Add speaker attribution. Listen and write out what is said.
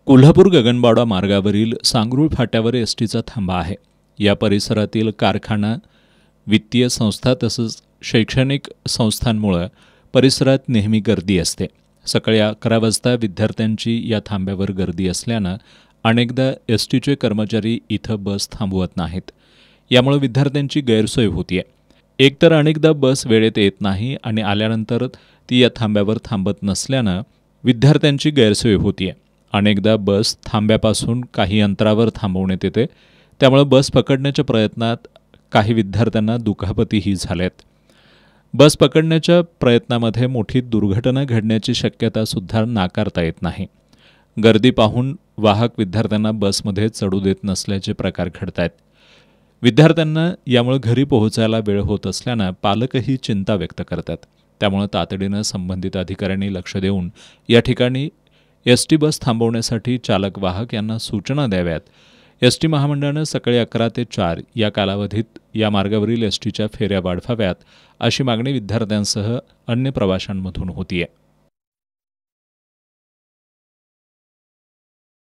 Speaker 1: कोल्हापूर गगनबावडा मार्गावरील सांगरूळ फाट्यावर एसटीचा थांबा आहे. या परिसरातील कारखाना, वित्तीय संस्था तसंच शैक्षणिक संस्थांमुळे परिसरात नेहमी गर्दी असते. सकाळी 11 वाजता विद्यार्थ्यांची या थांब्यावर गर्दी असल्यानं अनेकदा एसटीचे कर्मचारी इथं बस थांबवत नाहीत. यामुळे विद्यार्थ्यांची गैरसोय होतीये. एकतर अनेकदा बस वेळेत येत नाही आणि आल्यानंतर ती या थांब्यावर थांबत नसल्यानं विद्यार्थ्यांची गैरसोय होतीये. अनेकदा बस थांब्यापासून काही अंतरावर थांबवण्यात येते. त्यामुळे बस पकडण्याच्या प्रयत्नात काही विद्यार्थ्यांना दुखापतीही झाल्यात. बस पकडण्याच्या प्रयत्नामध्ये मोठी दुर्घटना घडण्याची शक्यतासुद्धा नाकारता येत नाही. गर्दी पाहून वाहक विद्यार्थ्यांना बसमध्ये चढू देत नसल्याचे प्रकार घडत आहेत. विद्यार्थ्यांना यामुळे घरी पोहोचायला वेळ होत असल्यानं पालकही चिंता व्यक्त करतात. त्यामुळे तातडीनं संबंधित अधिकाऱ्यांनी लक्ष देऊन या ठिकाणी एसटी बस थांबवण्यासाठी चालक वाहक यांना सूचना द्याव्यात. एसटी महामंडळानं सकाळी 11 ते 4 या कालावधीत या मार्गावरील एसटीच्या फेऱ्या वाढवाव्यात, अशी मागणी विद्यार्थ्यांसह अन्य प्रवाशांमधून होतीये.